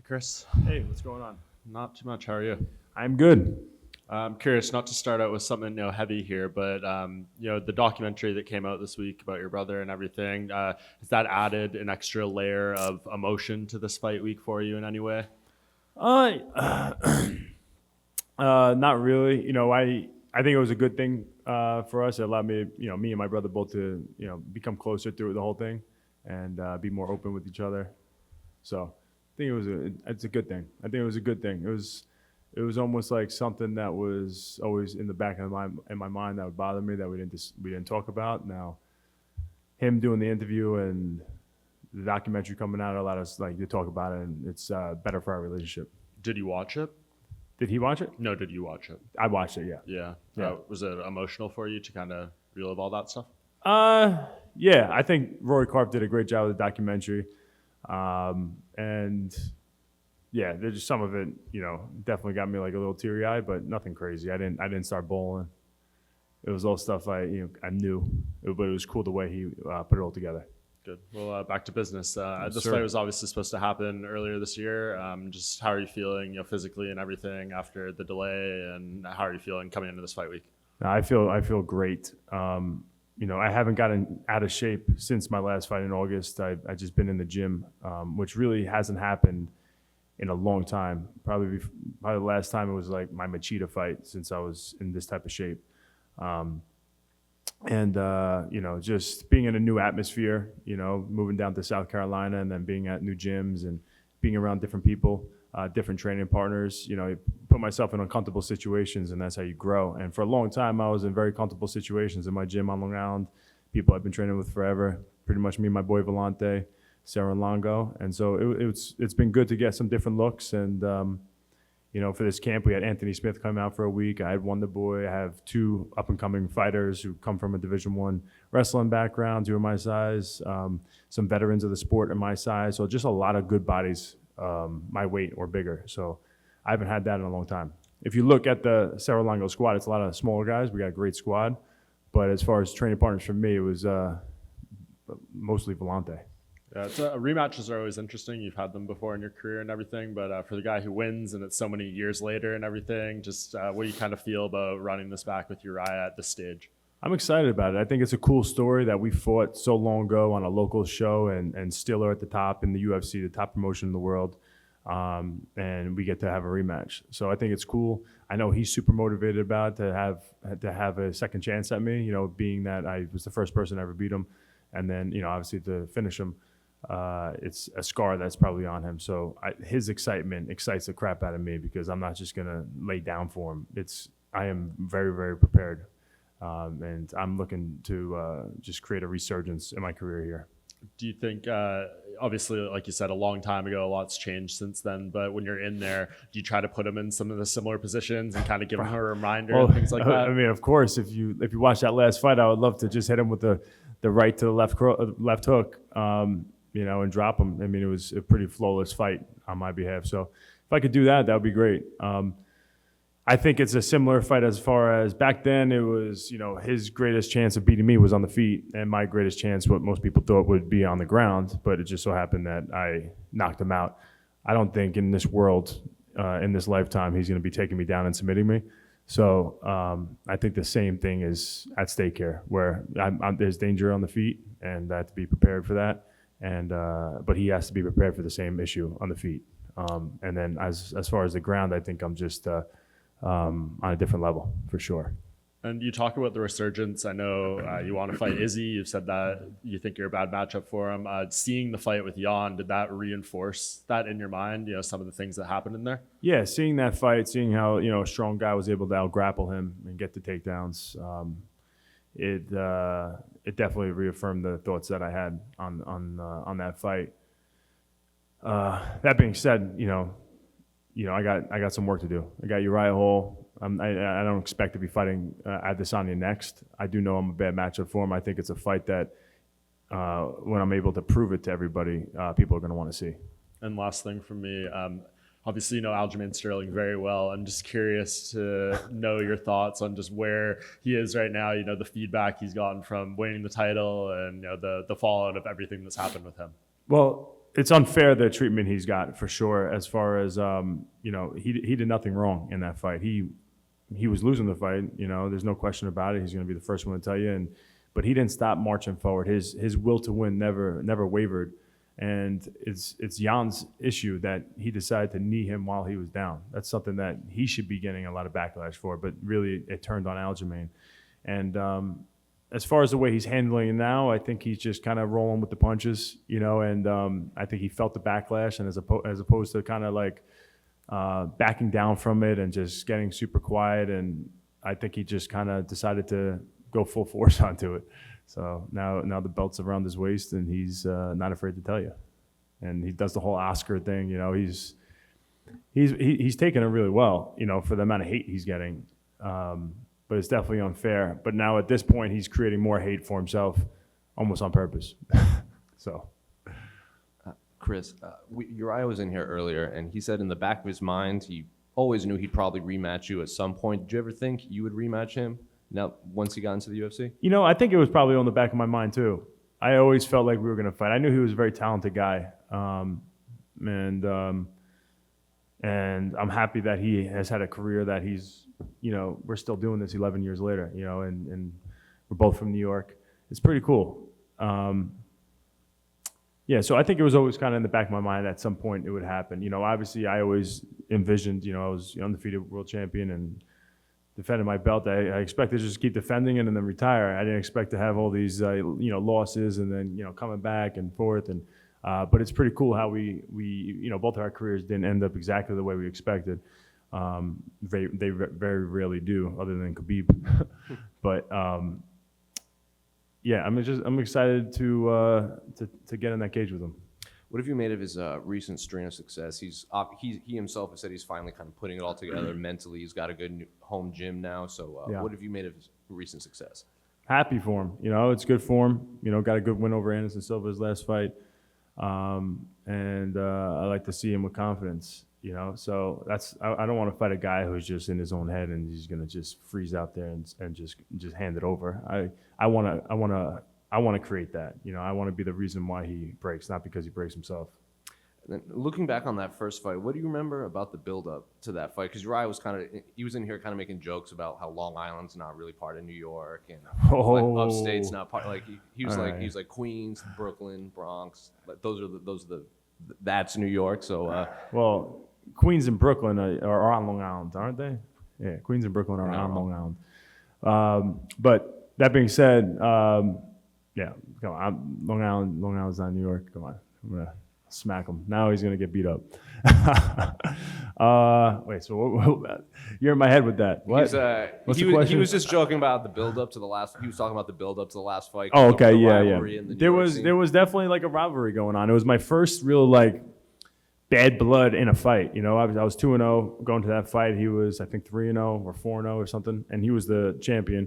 Chris, Hey, what's going on? not too much. How are you? I'm good. I'm curious, not to start out with something heavy here, but the documentary that came out this week about your brother and everything, has that added an extra layer of emotion to this fight week for you in any way? Uh, Not really. I think it was a good thing for us. It allowed me and my brother both to, become closer through the whole thing and be more open with each other. So I think it's a good thing. I think it was a good thing. It was almost like something that was always in the back of my mind that would bother me that we didn't talk about. Now, him doing the interview and the documentary coming out allowed us to talk about it, and it's better for our relationship. Did you watch it? Did he watch it? No, did you watch it? I watched it. Yeah. Yeah. Yeah. Was it emotional for you to kind of relive all that stuff? Yeah. I think Rory Karp did a great job with the documentary, and yeah, there's just some of it, definitely got me like a little teary eyed, but nothing crazy. I didn't start bawling. It was all stuff I knew, but it was cool the way he put it all together. Good. Well, back to business. This Sure. fight was obviously supposed to happen earlier this year. Just how are you feeling, physically and everything after the delay, and how are you feeling coming into this fight week? I feel great. I haven't gotten out of shape since my last fight in August. I just been in the gym, which really hasn't happened in a long time. Probably the last time it was like my Machida fight since I was in this type of shape. Just being in a new atmosphere, moving down to South Carolina and then being at new gyms and being around different people, different training partners, you put myself in uncomfortable situations, and that's how you grow. And for a long time, I was in very comfortable situations in my gym on Long Island, people I've been training with forever, pretty much me and my boy Volante, Sarah Longo. And so it's been good to get some different looks. And, for this camp, we had Anthony Smith come out for a week. I had Wonder Boy. I have two up-and-coming fighters who come from a Division I wrestling background, who are my size, some veterans of the sport are my size. So just a lot of good bodies, my weight or bigger. So I haven't had that in a long time. If you look at the Sarah Longo squad, it's a lot of smaller guys. We got a great squad. But as far as training partners for me, it was mostly Volante. Yeah, rematches are always interesting. You've had them before in your career and everything, but for the guy who wins and it's so many years later and everything, just what do you kind of feel about running this back with Uriah at this stage? I'm excited about it. I think it's a cool story that we fought so long ago on a local show and still are at the top in the UFC, the top promotion in the world, and we get to have a rematch. So I think it's cool. I know he's super motivated about it, to have a second chance at me, being that I was the first person to ever beat him, and then, obviously to finish him. It's a scar that's probably on him. So his excitement excites the crap out of me because I'm not just going to lay down for him. I am very, very prepared. And I'm looking to just create a resurgence in my career here. Do you think, obviously, like you said, a long time ago, a lot's changed since then, but when you're in there, do you try to put him in some of the similar positions and kind of give him a reminder and things like that? I mean, of course, if you watch that last fight, I would love to just hit him with the right to the left hook. And drop him. I mean, it was a pretty flawless fight on my behalf. So if I could do that, that would be great. I think it's a similar fight as far as back then it was, his greatest chance of beating me was on the feet, and my greatest chance, what most people thought would be on the ground, but it just so happened that I knocked him out. I don't think in this world, in this lifetime, he's going to be taking me down and submitting me. So I think the same thing is at stake here, where there's danger on the feet, and I have to be prepared for that. But he has to be prepared for the same issue on the feet. And then as far as the ground, I think I'm just on a different level for sure. And you talk about the resurgence. I know you want to fight Izzy. You've said that you think you're a bad matchup for him. Seeing the fight with Jan, did that reinforce that in your mind? Some of the things that happened in there? Yeah, seeing that fight, seeing how a strong guy was able to out-grapple him and get the takedowns, it definitely reaffirmed the thoughts that I had on that fight. That being said, I got some work to do. I got Uriah Hall. I don't expect to be fighting Adesanya next. I do know I'm a bad matchup for him. I think it's a fight that when I'm able to prove it to everybody, people are going to want to see. And last thing from me, obviously, you know Aljamain Sterling very well. I'm just curious to know your thoughts on just where he is right now, the feedback he's gotten from winning the title and, the fallout of everything that's happened with him. Well, it's unfair the treatment he's got for sure. As far as he did nothing wrong in that fight. He was losing the fight. There's no question about it. He's going to be the first one to tell you. But he didn't stop marching forward. His will to win never wavered. And it's Jan's issue that he decided to knee him while he was down. That's something that he should be getting a lot of backlash for. But really, it turned on Aljamain. And as far as the way he's handling it now, I think he's just kind of rolling with the punches, and I think he felt the backlash, and as opposed to kind of like backing down from it and just getting super quiet, and I think he just kind of decided to go full force onto it. So now the belt's around his waist, and he's not afraid to tell you. And he does the whole Oscar thing, he's taking it really well, for the amount of hate he's getting. But it's definitely unfair. But now at this point, he's creating more hate for himself, almost on purpose. So, Chris, Uriah was in here earlier, and he said in the back of his mind, he always knew he'd probably rematch you at some point. Did you ever think you would rematch him now once he got into the UFC? I think it was probably on the back of my mind too. I always felt like we were going to fight. I knew he was a very talented guy, and I'm happy that he has had a career that he's. We're still doing this 11 years later, and we're both from New York. It's pretty cool. So I think it was always kind of in the back of my mind at some point it would happen. Obviously I always envisioned, I was undefeated world champion and defending my belt. I expected to just keep defending it and then retire. I didn't expect to have all these, losses and then, coming back and forth. But it's pretty cool how we both of our careers didn't end up exactly the way we expected. They very rarely do, other than Khabib. But I'm excited to get in that cage with him. What have you made of his recent string of success? He himself has said he's finally kind of putting it all together mentally. He's got a good home gym now. So what have you made of his recent success? Happy for him. It's good for him. Got a good win over Anderson Silva's last fight. And I like to see him with confidence. So I don't want to fight a guy who's just in his own head and he's gonna just freeze out there and just hand it over. I want to create that. I want to be the reason why he breaks, not because he breaks himself. And then looking back on that first fight, what do you remember about the build-up to that fight? Because Uriah was he was in here kind of making jokes about how Long Island's not really part of New York and like upstate's not part. Like he was like Queens, Brooklyn, Bronx. Like that's New York. So well. Queens and Brooklyn are on Long Island, aren't they? Yeah, Queens and Brooklyn are on Long Island. But that being said, come on, Long Island's not New York. Come on, I'm gonna smack him. Now he's gonna get beat up. Wait, so you're in my head with that. What? What's the question? He was just joking about the build-up to the last. He was talking about the build-up to the last fight. Oh, okay, yeah. There was definitely like a rivalry going on. It was my first real bad blood in a fight. I was 2-0 going to that fight. He was, I think, 3-0 or 4-0 or something, and he was the champion.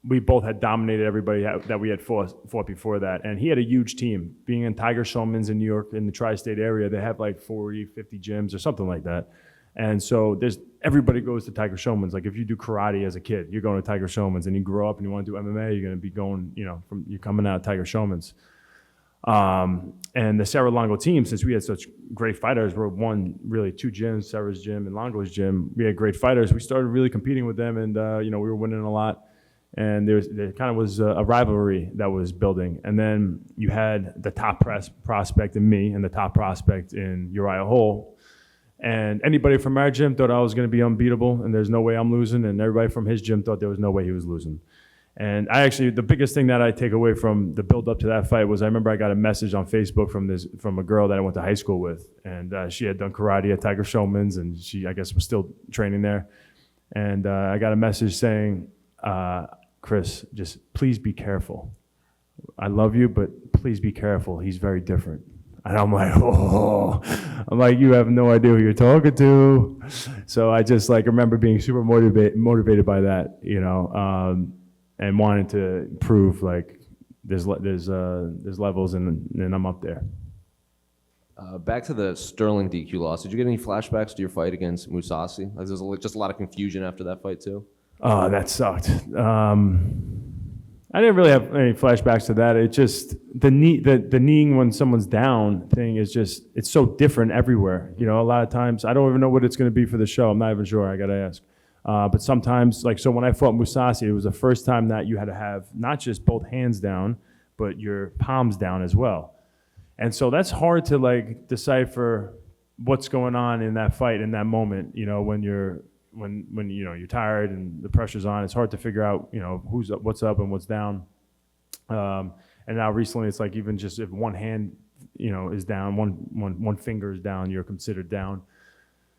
We both had dominated everybody that we had fought before that, and he had a huge team. Being in Tiger Showman's in New York, in the tri-state area, they have like 40, 50 gyms or something like that. And so everybody goes to Tiger Showman's. Like if you do karate as a kid, you're going to Tiger Showman's, and you grow up and you want to do MMA, you're going to be going, you're coming out of Tiger Showman's. And the Cerro Longo team, since we had such great fighters, we won really two gyms, Cerro's gym and Longo's gym. We had great fighters. We started really competing with them, and we were winning a lot. And there kind of was a rivalry that was building. And then you had the top prospect in me and the top prospect in Uriah Hall. And anybody from our gym thought I was going to be unbeatable, and there's no way I'm losing. And everybody from his gym thought there was no way he was losing. And the biggest thing that I take away from the build up to that fight was I remember I got a message on Facebook from a girl that I went to high school with, and she had done karate at Tiger Showman's, and she, I guess, was still training there. And I got a message saying, Chris, just please be careful. I love you, but please be careful. He's very different. And I'm like, you have no idea who you're talking to. So I just remember being super motivated by that, and wanting to prove there's levels and I'm up there. Back to the Sterling DQ loss. Did you get any flashbacks to your fight against Mousasi? There's just a lot of confusion after that fight too. Oh, that sucked. I didn't really have any flashbacks to that. It just the kneeing when someone's down thing is just it's so different everywhere. You know, a lot of times I don't even know what it's going to be for the show. I'm not even sure. I got to ask. But sometimes, like so, when I fought Mousasi, it was the first time that you had to have not just both hands down, but your palms down as well. And so that's hard to like decipher what's going on in that fight in that moment. You know, when you're you know you're tired and the pressure's on, it's hard to figure out you know who's up, what's up and what's down. And now recently, it's like even just if one hand you know is down, one finger is down, you're considered down.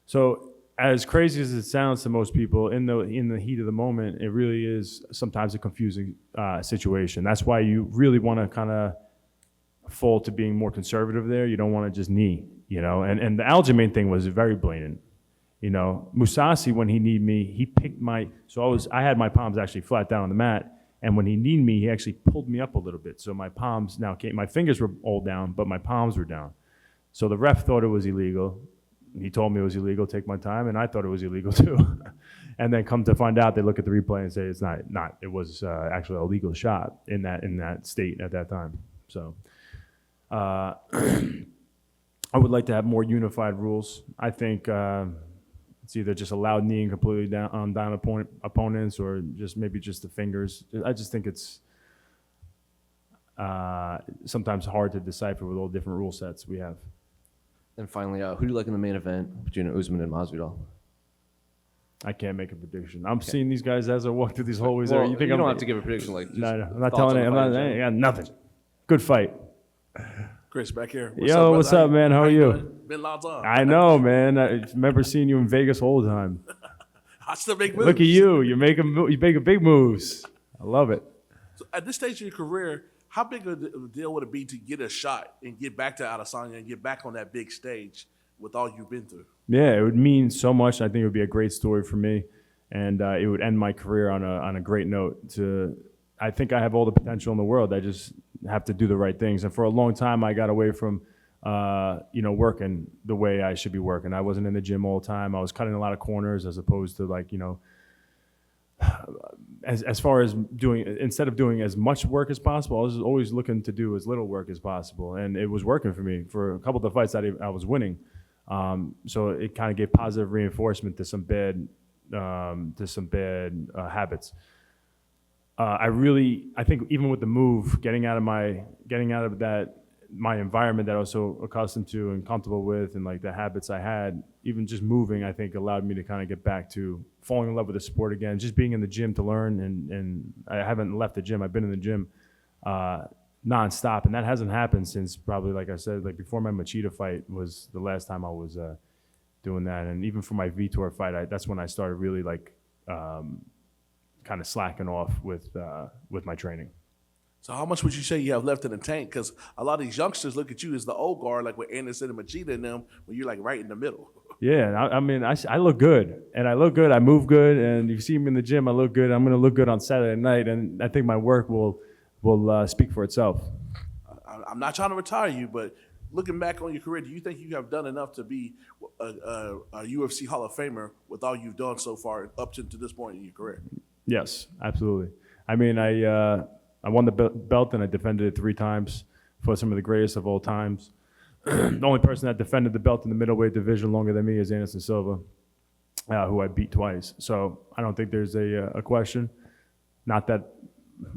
So as crazy as it sounds to most people, in the heat of the moment, it really is sometimes a confusing situation. That's why you really want to kind of fall to being more conservative there. You don't want to just knee, you know. And the Aljamain thing was very blatant. You know, Mousasi, when he kneed me, he picked I had my palms actually flat down on the mat, and when he kneed me, he actually pulled me up a little bit. So my palms now came, my fingers were all down, but my palms were down. So the ref thought it was illegal. He told me it was illegal, take my time, and I thought it was illegal too. And then come to find out, they look at the replay and say it's not. It was actually a legal shot in that state at that time. So I would like to have more unified rules. I think it's either just allowed kneeing completely down opponents or just maybe just the fingers. I just think it's sometimes hard to decipher with all different rule sets we have. And finally, who do you like in the main event between Usman and Masvidal? I can't make a prediction. I'm seeing these guys as I walk through these hallways. Well, you think you I'm don't have to give a prediction like just No, I'm not telling it. I got nothing. Good fight. Chris back here. What's up, man? How are you? Doing? Been lots on. I know, man. I remember seeing you in Vegas all the time. I still make moves. Look at you. You make big moves. I love it. So at this stage of your career, how big of a deal would it be to get a shot and get back to Adesanya and get back on that big stage with all you've been through? Yeah, it would mean so much. I think it would be a great story for me, and it would end my career on a great note. I think I have all the potential in the world. I just have to do the right things. And for a long time, I got away from working the way I should be working. I wasn't in the gym all the time. I was cutting a lot of corners as opposed to as far as instead of doing as much work as possible, I was always looking to do as little work as possible, and it was working for me for a couple of the fights that I was winning. So it kind of gave positive reinforcement to some bad habits. I think even with the move, getting out of my environment that I was so accustomed to and comfortable with, and like the habits I had, even just moving, I think allowed me to kind of get back to falling in love with the sport again. Just being in the gym to learn, and I haven't left the gym. I've been in the gym nonstop, and that hasn't happened since probably, like I said, like before my Machida fight was the last time I was doing that. And even for my Vettori fight, that's when I started really like kind of slacking off with my training. So how much would you say you have left in the tank? Because a lot of these youngsters look at you as the old guard, like with Anderson and Machida and them, when you're like right in the middle. Yeah, I mean, I look good, and I look good. I move good, and you see me in the gym, I look good. I'm going to look good on Saturday night, and I think my work will speak for itself. I'm not trying to retire you, but looking back on your career, do you think you have done enough to be a UFC Hall of Famer with all you've done so far up to this point in your career? Yes, absolutely. I mean, I won the belt, and I defended it 3 times for some of the greatest of all times. The only person that defended the belt in the middleweight division longer than me is Anderson Silva, who I beat twice. So I don't think there's a question. Not that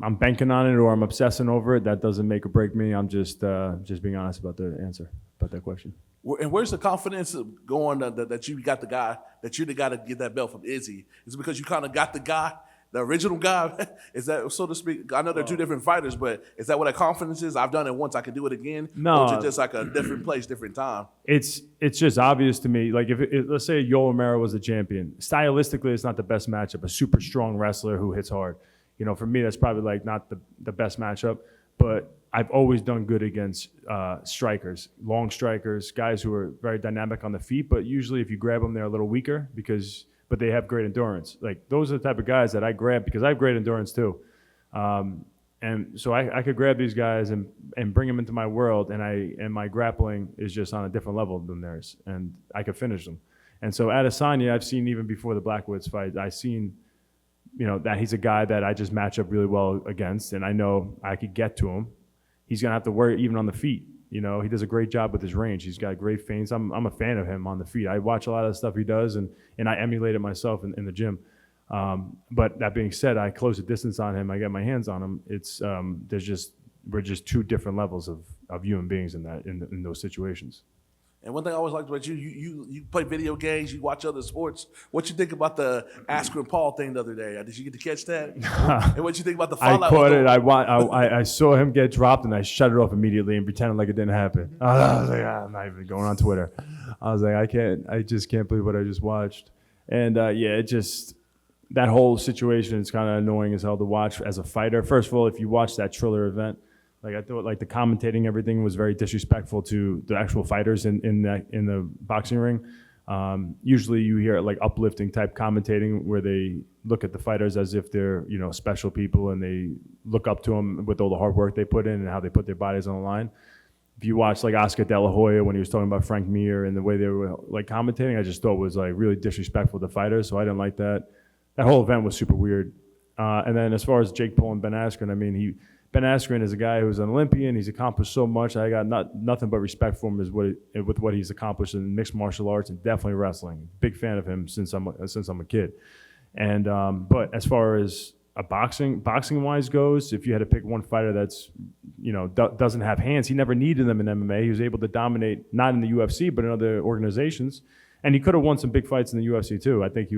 I'm banking on it or I'm obsessing over it. That doesn't make or break me. I'm just being honest about the answer about that question. And where's the confidence going that you got the guy, that you're the guy to get that belt from Izzy? Is it because you kind of got the guy, the original guy? Is that, so to speak? I know they're two different fighters, but is that what that confidence is? I've done it once, I can do it again? No. Or is it just like a different place, different time? It's just obvious to me. Like let's say Yoel Romero was the champion. Stylistically, it's not the best matchup. A super strong wrestler who hits hard. You know, for me, that's probably like not the best matchup. But I've always done good against strikers, long strikers, guys who are very dynamic on the feet. But usually, if you grab them, they're a little weaker but they have great endurance. Like those are the type of guys that I grab because I have great endurance too. And so I could grab these guys and bring them into my world, and my grappling is just on a different level than theirs, and I could finish them. And so Adesanya, I've seen even before the Blachowicz fight, I've seen that he's a guy that I just match up really well against, and I know I could get to him. He's gonna have to worry even on the feet. He does a great job with his range. He's got great feints. I'm a fan of him on the feet. I watch a lot of the stuff he does, and I emulate it myself in the gym. But that being said, I close the distance on him. I get my hands on him. It's we're just two different levels of human beings in those situations. And one thing I always liked about you play video games, you watch other sports. What you think about the Askren Paul thing the other day? Did you get to catch that? And what you think about the I fallout? caught it. I saw him get dropped, and I shut it off immediately and pretended like it didn't happen. I was like, I'm not even going on Twitter. I was like, I just can't believe what I just watched. And that whole situation is kind of annoying as hell to watch as a fighter. First of all, if you watch that Triller event, like I thought, like the commentating, everything was very disrespectful to the actual fighters in the boxing ring. Usually, you hear like uplifting type commentating where they look at the fighters as if they're special people, and they look up to them with all the hard work they put in and how they put their bodies on the line. If you watch like Oscar De La Hoya when he was talking about Frank Mir and the way they were like commentating, I just thought was like really disrespectful to fighters. So I didn't like that. That whole event was super weird. And then as far as Jake Paul and Ben Askren, I mean, Ben Askren is a guy who's an Olympian. He's accomplished so much. I got nothing but respect for him with what he's accomplished in mixed martial arts and definitely wrestling. Big fan of him since I'm a kid. And but as far as a boxing wise goes, if you had to pick one fighter that's doesn't have hands, he never needed them in MMA. He was able to dominate not in the UFC but in other organizations, and he could have won some big fights in the UFC too. I think he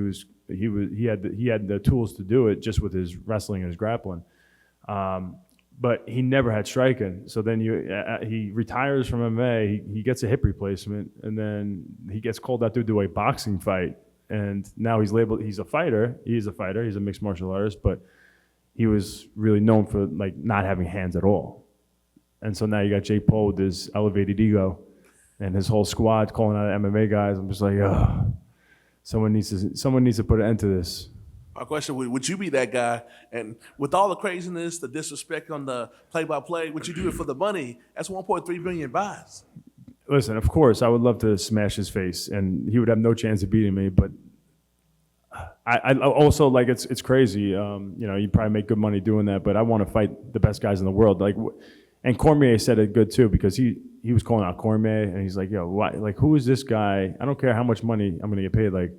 had the tools to do it just with his wrestling and his grappling. But he never had striking. So then he retires from MMA, he gets a hip replacement, and then he gets called out to do a boxing fight. And now he's labeled, he's a fighter. He's a mixed martial artist, but he was really known for like not having hands at all. And so now you got Jake Paul with his elevated ego and his whole squad calling out MMA guys. I'm just like, someone needs to put an end to this. My question, would you be that guy? And with all the craziness, the disrespect on the play-by-play, would you do it for the money? That's 1.3 billion buys. Listen, of course, I would love to smash his face, and he would have no chance of beating me. But I also, like, it's crazy. You probably make good money doing that, but I want to fight the best guys in the world. Like, and Cormier said it good too, because he was calling out Cormier, and he's like, yo, why? Like, who is this guy? I don't care how much money I'm going to get paid. Like,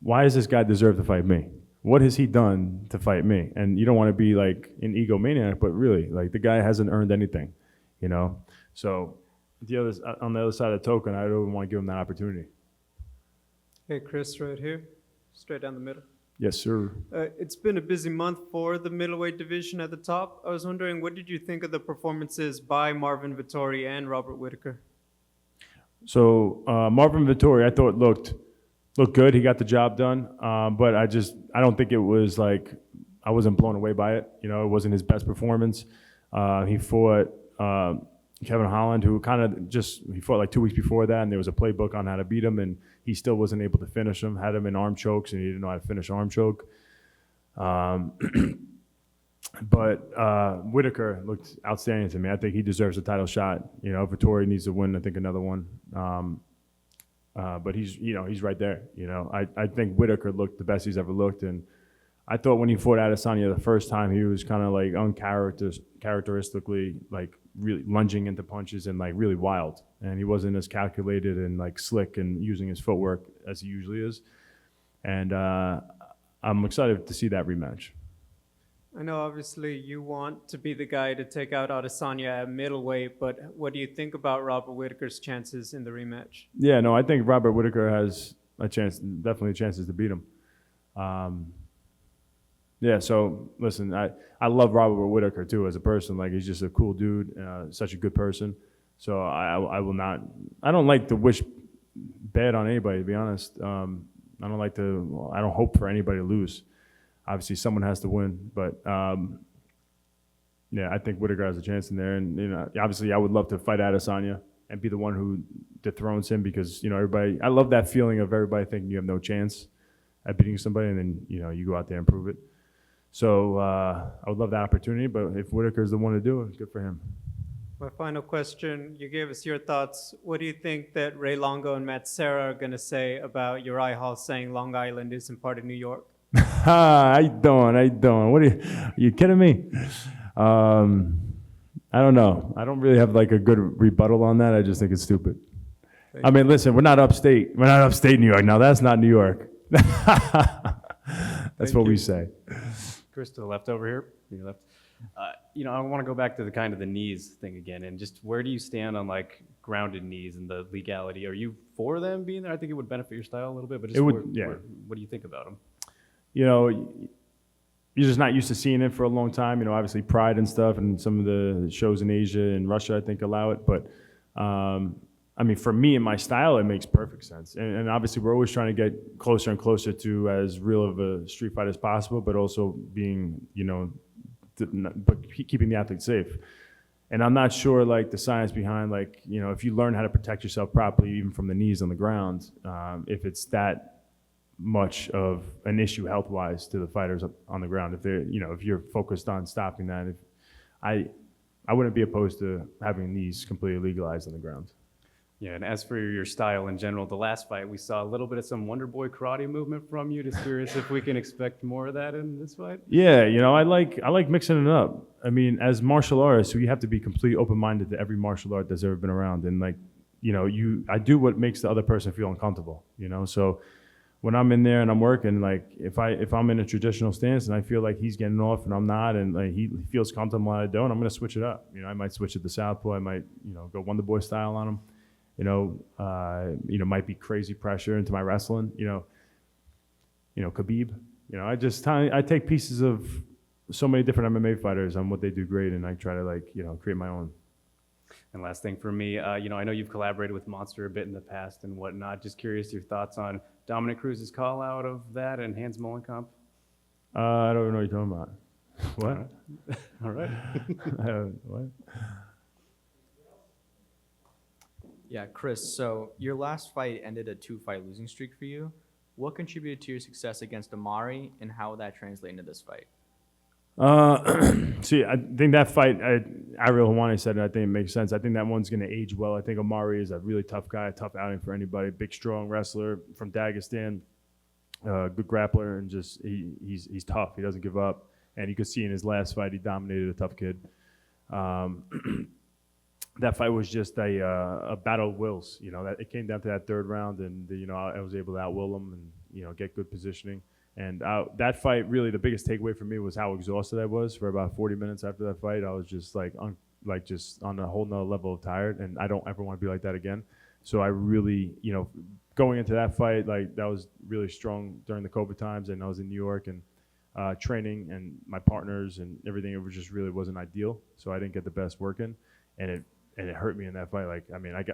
why does this guy deserve to fight me? What has he done to fight me? And you don't want to be like an egomaniac, but really, like, the guy hasn't earned anything, So on the other side of the token, I don't want to give him that opportunity. Hey, Chris, right here, straight down the middle. Yes, sir. It's been a busy month for the middleweight division at the top. I was wondering, what did you think of the performances by Marvin Vettori and Robert Whittaker? So Marvin Vettori, I thought looked good. He got the job done, but I don't think it was like, I wasn't blown away by it. It wasn't his best performance. He fought Kevin Holland, who he fought like 2 weeks before that, and there was a playbook on how to beat him, and he still wasn't able to finish him. Had him in arm chokes, and he didn't know how to finish arm choke. But Whittaker looked outstanding to me. I think he deserves a title shot. Vettori needs to win, I think, another one. But he's right there. I think Whittaker looked the best he's ever looked, and I thought when he fought Adesanya the first time, he was kind of like uncharacteristically like really lunging into punches and like really wild, and he wasn't as calculated and like slick and using his footwork as he usually is. And I'm excited to see that rematch. I know obviously you want to be the guy to take out Adesanya at middleweight, but what do you think about Robert Whittaker's chances in the rematch? Yeah, no, I think Robert Whittaker has definitely chances to beat him. Yeah, so listen, I love Robert Whittaker too as a person. Like, he's just a cool dude, such a good person. So I don't like to wish bad on anybody, to be honest. I don't hope for anybody to lose. Obviously, someone has to win, but yeah, I think Whittaker has a chance in there. And obviously, I would love to fight Adesanya and be the one who dethrones him, because everybody. I love that feeling of everybody thinking you have no chance at beating somebody, and then you go out there and prove it. So I would love that opportunity, but if Whittaker's the one to do it, good for him. My final question, you gave us your thoughts. What do you think that Ray Longo and Matt Serra are going to say about Uriah Hall saying Long Island isn't part of New York? How you doing? How you doing? Are you kidding me? I don't know. I don't really have like a good rebuttal on that. I just think it's stupid. I mean, listen, we're not upstate. We're not upstate New York. Now that's not New York. That's what we say. Chris to the left over here. Your left. I want to go back to the kind of the knees thing again, and just where do you stand on like grounded knees and the legality? Are you for them being there? I think it would benefit your style a little bit, but just what do you think about them? You're just not used to seeing it for a long time. Obviously Pride and stuff, and some of the shows in Asia and Russia, I think, allow it. But I mean, for me and my style, it makes perfect sense. And obviously, we're always trying to get closer and closer to as real of a street fight as possible, but also being, but keeping the athlete safe. And I'm not sure, like, the science behind, like, if you learn how to protect yourself properly, even from the knees on the ground, if it's that much of an issue health-wise to the fighters on the ground. If they're, if you're focused on stopping that, I wouldn't be opposed to having these completely legalized on the ground. Yeah, and as for your style in general, the last fight we saw a little bit of some Wonder Boy karate movement from you. Just curious if we can expect more of that in this fight. Yeah, I like mixing it up. I mean, as martial artists, you have to be completely open-minded to every martial art that's ever been around, and I do what makes the other person feel uncomfortable. So when I'm in there and I'm working, like if I'm in a traditional stance and I feel like he's getting off and I'm not, and like he feels comfortable and I don't, I'm gonna switch it up. I might switch it to southpaw. I might go Wonder Boy style on him. Might be crazy pressure into my wrestling. Khabib. I take pieces of so many different MMA fighters on what they do great, and I try to create my own. And last thing for me, I know you've collaborated with Monster a bit in the past and whatnot. Just curious your thoughts on Dominic Cruz's call out of that and Hans Molenkamp. I don't know what you're talking about. What? All right. What? Yeah, Chris, so your last fight ended a 2-fight losing streak for you. What contributed to your success against Amari, and how would that translate into this fight? See, I think that fight, Ariel Hawani said it, I think it makes sense. I think that one's going to age well. I think Amari is a really tough guy, a tough outing for anybody. Big, strong wrestler from Dagestan, good grappler, and just he's tough. He doesn't give up. And you could see in his last fight, he dominated a tough kid. That fight was just a battle of wills. That it came down to that third round, and I was able to outwill him and get good positioning. And that fight, really, the biggest takeaway for me was how exhausted I was for about 40 minutes after that fight. I was just just on a whole nother level of tired, and I don't ever want to be like that again. So I really, going into that fight, that was really strong during the COVID times, and I was in New York and training, and my partners and everything. It was just really wasn't ideal, so I didn't get the best work in, and it hurt me in that fight.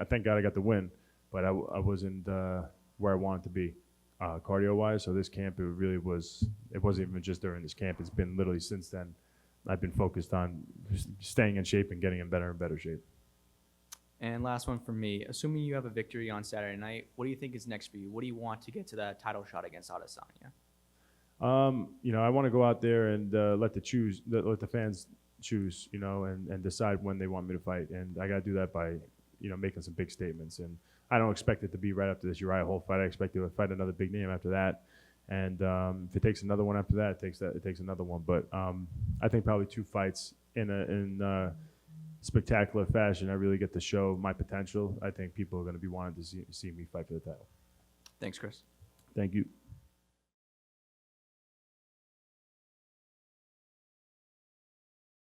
Thank God I got the win, but I wasn't where I wanted to be. Cardio-wise, so this camp, it wasn't even just during this camp. It's been literally since then. I've been focused on staying in shape and getting in better and better shape. And last one from me. Assuming you have a victory on Saturday night, what do you think is next for you? What do you want to get to that title shot against Adesanya? I want to go out there and let the fans choose, and decide when they want me to fight. And I got to do that by, making some big statements. And I don't expect it to be right after this Uriah Hall fight. I expect to fight another big name after that. And if it takes another one after that, it takes another one. But I think probably 2 fights in spectacular fashion, I really get to show my potential. I think people are going to be wanting to see me fight for the title. Thanks, Chris. Thank you.